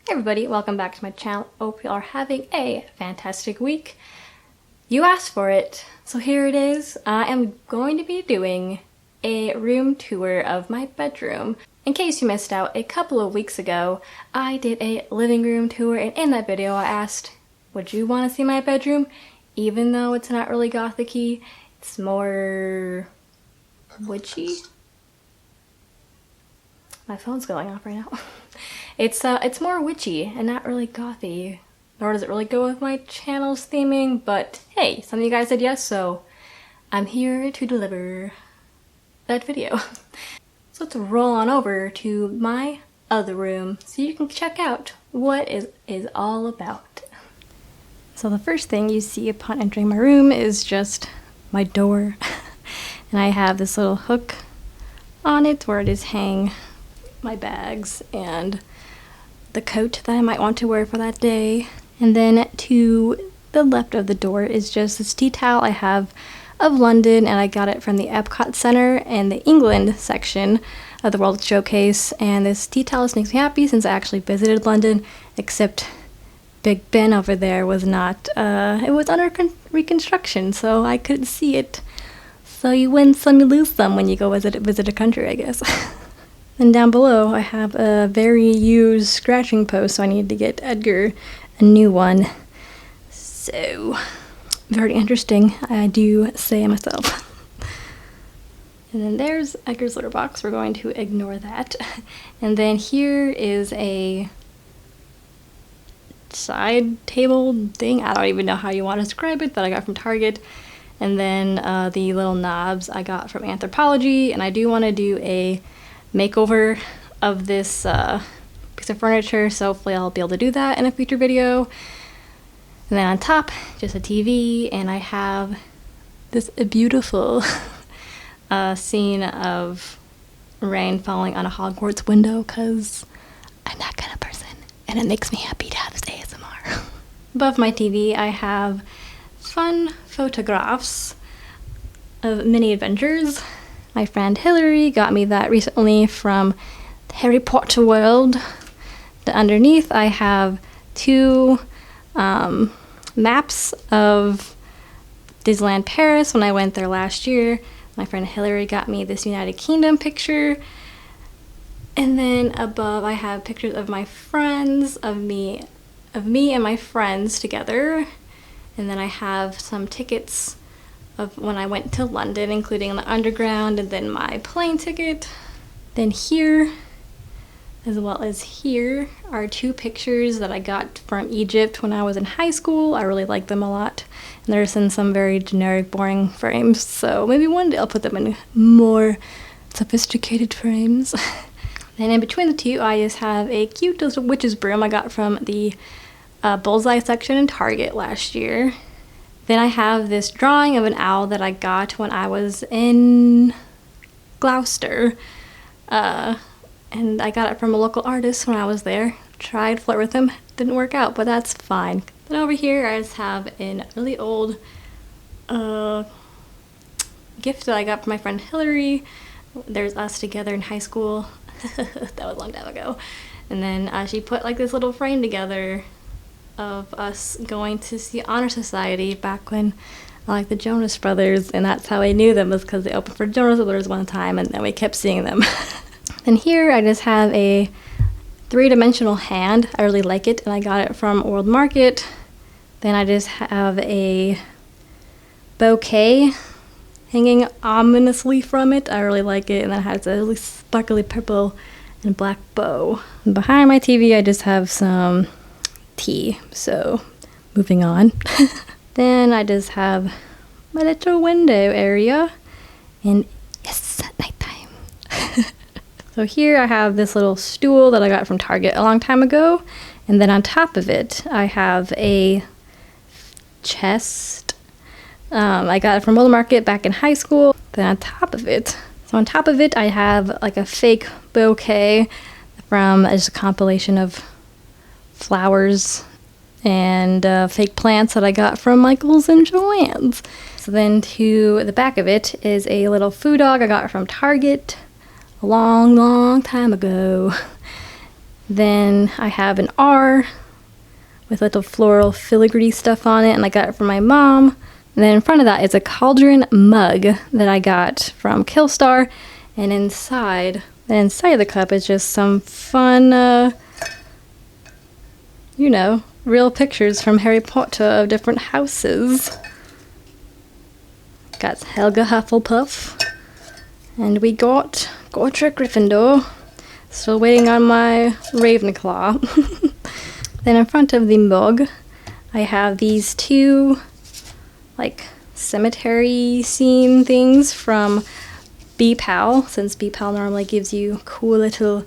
Hey everybody, welcome back to my channel. Hope you are having a fantastic week. You asked for it, so here it is. I am going to be doing a room tour of my bedroom. In case you missed out, a couple of weeks ago, I did a living room tour, and in that video I asked, would you want to see my bedroom? Even though it's not really gothic-y, it's more witchy. My phone's going off right now. It's more witchy and not really gothy, nor does it really go with my channel's theming, but hey, some of you guys said yes, so I'm here to deliver that video. So let's roll on over to my other room so you can check out what it is all about. So the first thing you see upon entering my room is just my door. And I have this little hook on it where I just hang my bags and the coat that I might want to wear for that day. And then to the left of the door is just this tea towel I have of London, and I got it from the Epcot Center in the England section of the World Showcase. And this tea towel just makes me happy since I actually visited London, except Big Ben over there was not, it was under reconstruction, so I couldn't see it. So you win some, you lose some when you go visit a country, I guess. And down below, I have a very used scratching post, so I need to get Edgar a new one. So, very interesting, I do say myself. And then there's Edgar's litter box. We're going to ignore that. And then here is a side table thing. I don't even know how you want to describe it, that I got from Target. And then the little knobs I got from Anthropologie. And I do want to do a makeover of this piece of furniture, so hopefully I'll be able to do that in a future video. And then on top, just a TV, and I have this beautiful scene of rain falling on a Hogwarts window, because I'm that kind of person, and it makes me happy to have this ASMR. Above my TV, I have fun photographs of mini adventures. My friend Hillary got me that recently from the Harry Potter world. Underneath I have two maps of Disneyland Paris when I went there last year. My friend Hillary got me this United Kingdom picture. And then above I have pictures of my friends, of me and my friends together. And then I have some tickets of when I went to London, including the underground and then my plane ticket. Then here, as well as here, are two pictures that I got from Egypt when I was in high school. I really like them a lot. And they're in some very generic, boring frames, so maybe one day I'll put them in more sophisticated frames. Then in between the two, I just have a cute little witch's broom I got from the Bullseye section in Target last year. Then I have this drawing of an owl that I got when I was in Gloucester. And I got it from a local artist when I was there. Tried to flirt with him, didn't work out, but that's fine. Then over here I just have a really old gift that I got from my friend Hillary. There's us together in high school. That was a long time ago. And then she put like this little frame together of us going to see Honor Society back when I liked the Jonas Brothers, and that's how I knew them, was because they opened for Jonas Brothers one time and then we kept seeing them. And here I just have a three-dimensional hand. I really like it, and I got it from World Market. Then I just have a bouquet hanging ominously from it. I really like it, and then it has a really sparkly purple and black bow. And behind my TV I just have some tea, so moving on. Then I just have my little window area, and yes, at nighttime. So here I have this little stool that I got from Target a long time ago, and then on top of it I have a chest. I got it from World Market back in high school. Then on top of it, I have like a fake bouquet from just a compilation of flowers and fake plants that I got from Michael's and Joann's. So then to the back of it is a little food dog I got from Target a long time ago. Then I have an R with little floral filigree stuff on it, and I got it from my mom. And then in front of that is a cauldron mug that I got from Killstar, and inside of the cup is just some fun, you know, real pictures from Harry Potter of different houses. Got Helga Hufflepuff, and we got Godric Gryffindor. Still waiting on my Ravenclaw. Then in front of the mug, I have these two, like, cemetery scene things from BeePal, since BeePal normally gives you cool little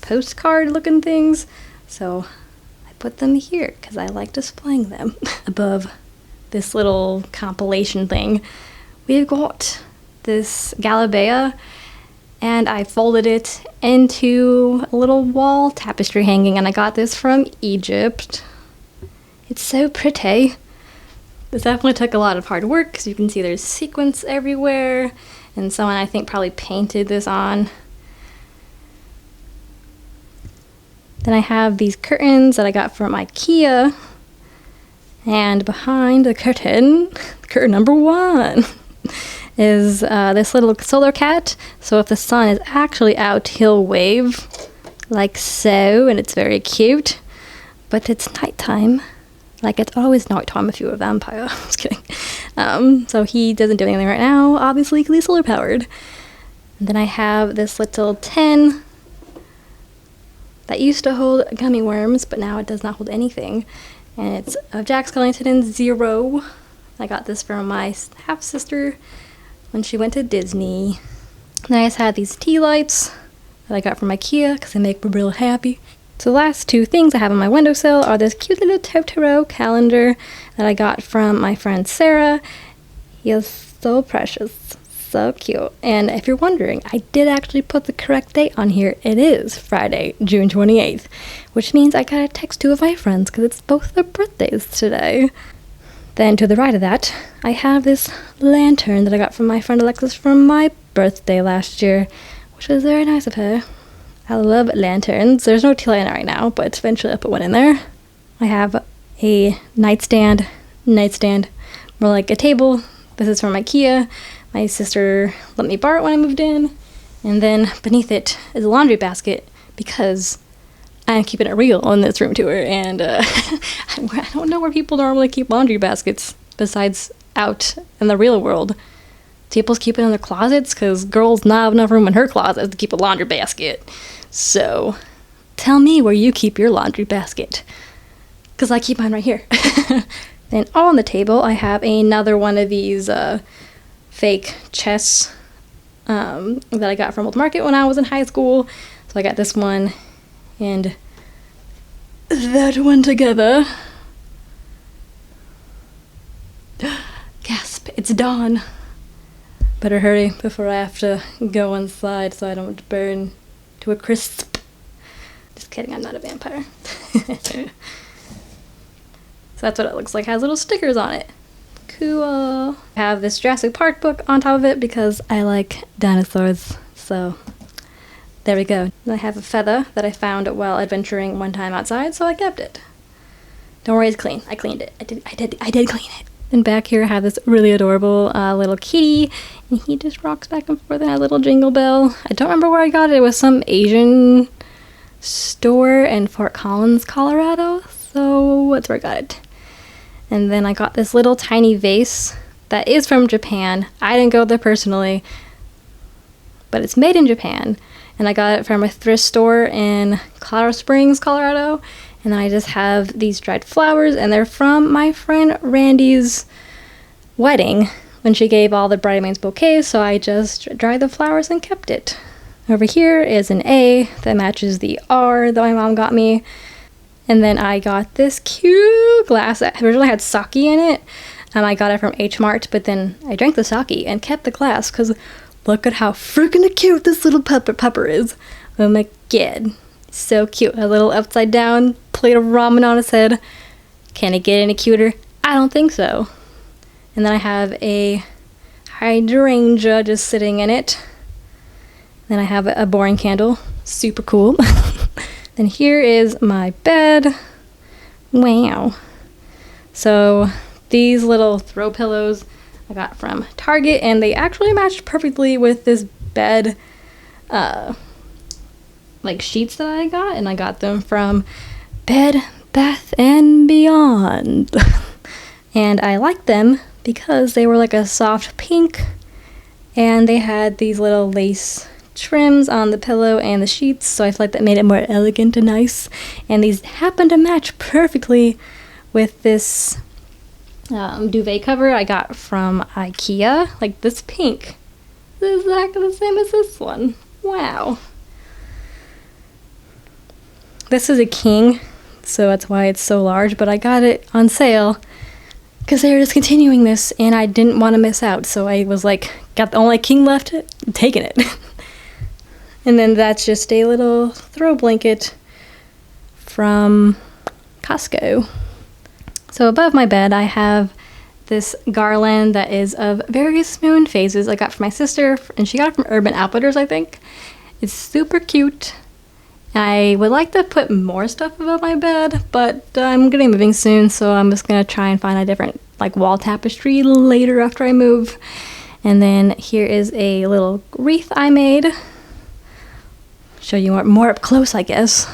postcard looking things. So I put them here because I like displaying them above this little compilation thing. We've got this Galabea, and I folded it into a little wall tapestry hanging, and I got this from Egypt. It's so pretty. This definitely took a lot of hard work, because you can see there's sequins everywhere, and someone I think probably painted this on. Then I have these curtains that I got from IKEA, and behind the curtain number 1, is this little solar cat. So if the sun is actually out, he'll wave like so, and it's very cute. But it's nighttime, like it's always nighttime if you're a vampire. I'm just kidding. So he doesn't do anything right now, obviously, because he's solar powered. And then I have this little tin that used to hold gummy worms, but now it does not hold anything. And it's of Jack Skellington and Zero. I got this from my half-sister when she went to Disney. And I just had these tea lights that I got from IKEA because they make me real happy. So the last two things I have on my windowsill are this cute little Totoro calendar that I got from my friend Sarah. He is so precious, so cute. And if you're wondering, I did actually put the correct date on here. It is Friday, June 28th, which means I gotta text two of my friends because it's both their birthdays today. Then to the right of that, I have this lantern that I got from my friend Alexis for my birthday last year, which was very nice of her. I love lanterns. There's no tea light in it right now, but eventually I'll put one in there. I have a nightstand, more like a table. This is from IKEA. My sister let me borrow it when I moved in. And then beneath it is a laundry basket because I'm keeping it real in this room tour, and I don't know where people normally keep laundry baskets besides out in the real world. People keep it in their closets because girls not have enough room in her closet to keep a laundry basket. So tell me where you keep your laundry basket, because I keep mine right here. Then on the table I have another one of these fake chests that I got from Old Market when I was in high school. So I got this one and that one together. Gasp, it's dawn. Better hurry before I have to go inside so I don't burn to a crisp. Just kidding, I'm not a vampire. So that's what it looks like. It has little stickers on it. Cool. I have this Jurassic Park book on top of it because I like dinosaurs. So there we go. I have a feather that I found while adventuring one time outside, so I kept it. Don't worry, it's clean. I cleaned it. I did clean it. And back here I have this really adorable little kitty, and he just rocks back and forth and has a little jingle bell. I don't remember where I got it. It was some Asian store in Fort Collins, Colorado, so that's where I got it. And then I got this little tiny vase that is from Japan. I didn't go there personally, but it's made in Japan. And I got it from a thrift store in Colorado Springs, Colorado. And then I just have these dried flowers, and they're from my friend Randy's wedding when she gave all the bridesmaids bouquets, so I just dried the flowers and kept it. Over here is an A that matches the R that my mom got me. And then I got this cute glass that originally had sake in it. I got it from H Mart, but then I drank the sake and kept the glass because look at how freaking cute this little pupper is. Oh my god. So cute. A little upside down plate of ramen on his head. Can it get any cuter? I don't think so. And then I have a hydrangea just sitting in it. Then I have a boring candle, super cool. Then here is my bed. Wow. So these little throw pillows I got from Target, and they actually matched perfectly with this bed like sheets that I got, and I got them from Bed Bath and Beyond. And I liked them because they were like a soft pink, and they had these little lace trims on the pillow and the sheets, so I feel like that made it more elegant and nice. And these happen to match perfectly with this duvet cover I got from IKEA. Like this pink is exactly the same as this one. Wow. This is a king, so that's why it's so large, but I got it on sale because they were discontinuing this and I didn't want to miss out, so I was like, got the only king left, taking it. And then that's just a little throw blanket from Costco. So above my bed I have this garland that is of various moon phases I got from my sister, and she got it from Urban Outfitters, I think. It's super cute. I would like to put more stuff above my bed, but I'm gonna be moving soon, so I'm just gonna try and find a different like wall tapestry later after I move. And then here is a little wreath I made. Show you more up close, I guess.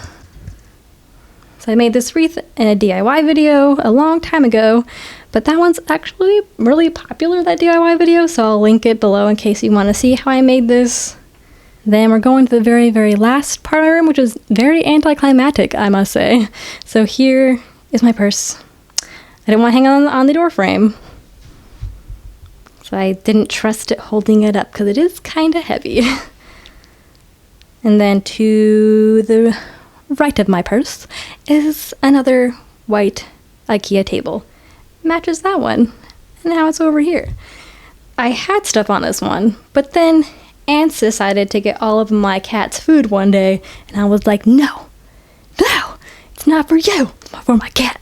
So I made this wreath in a DIY video a long time ago, but that one's actually really popular, that DIY video, so I'll link it below in case you want to see how I made this. Then we're going to the very, very last part of my room, which is very anticlimactic, I must say. So here is my purse. I didn't want to hang on the door frame, so I didn't trust it holding it up because it is kind of heavy. And then to the right of my purse is another white IKEA table. Matches that one. And now it's over here. I had stuff on this one, but then ants decided to get all of my cat's food one day, and I was like, no, it's not for you, it's for my cat.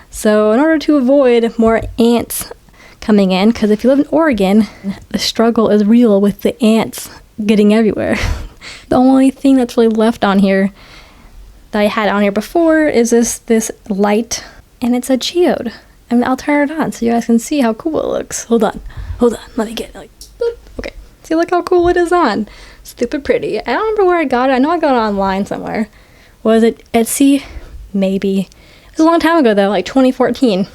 So in order to avoid more ants coming in, because if you live in Oregon, the struggle is real with the ants getting everywhere. The only thing that's really left on here that I had on here before is this light, and it's a geode. And I'll turn it on so you guys can see how cool it looks. Hold on, let me get it. Like, boop. Okay, see, look how cool it is on. Stupid pretty. I don't remember where I got it. I know I got it online somewhere. Was it Etsy? Maybe. It was a long time ago though, like 2014,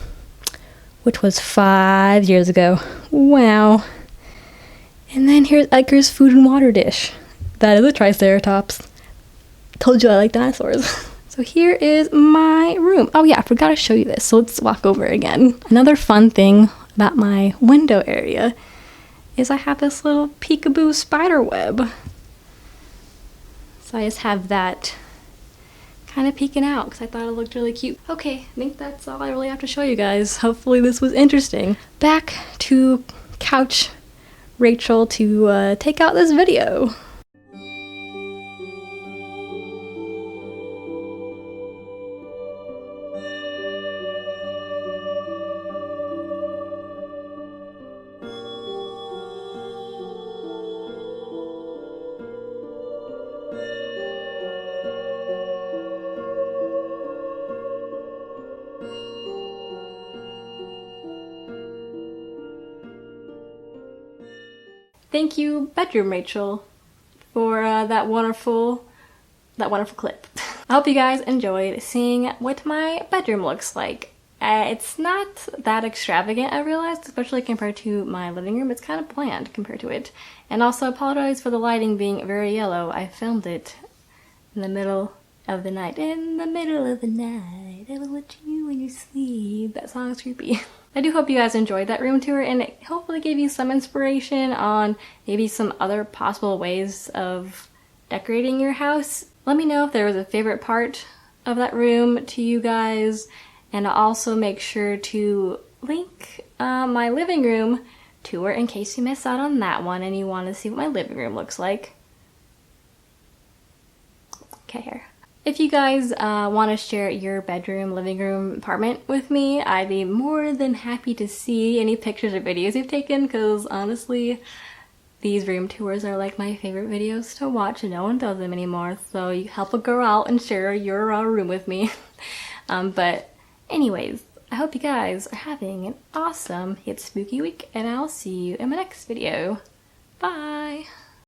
which was 5 years ago. Wow. And then here's Edgar's food and water dish. That is a Triceratops. Told you I like dinosaurs. So here is my room. Oh yeah, I forgot to show you this, so let's walk over again. Another fun thing about my window area is I have this little peekaboo spider web. So I just have that kind of peeking out because I thought it looked really cute. Okay, I think that's all I really have to show you guys. Hopefully this was interesting. Back to Couch Rachel to take out this video. Thank you, Bedroom Rachel, for that wonderful clip. I hope you guys enjoyed seeing what my bedroom looks like. It's not that extravagant, I realized, especially compared to my living room. It's kind of bland compared to it. And also, I apologize for the lighting being very yellow. I filmed it in the middle of the night. In the middle of the night, I will watch you when you sleep. That song is creepy. I do hope you guys enjoyed that room tour, and it hopefully gave you some inspiration on maybe some other possible ways of decorating your house. Let me know if there was a favorite part of that room to you guys, and I'll also make sure to link my living room tour in case you missed out on that one and you want to see what my living room looks like. Okay, here. If you guys want to share your bedroom, living room, apartment with me, I'd be more than happy to see any pictures or videos you've taken, because honestly, these room tours are like my favorite videos to watch, and no one does them anymore, so you help a girl out and share your room with me. But anyways, I hope you guys are having an awesome yet spooky week, and I'll see you in my next video. Bye!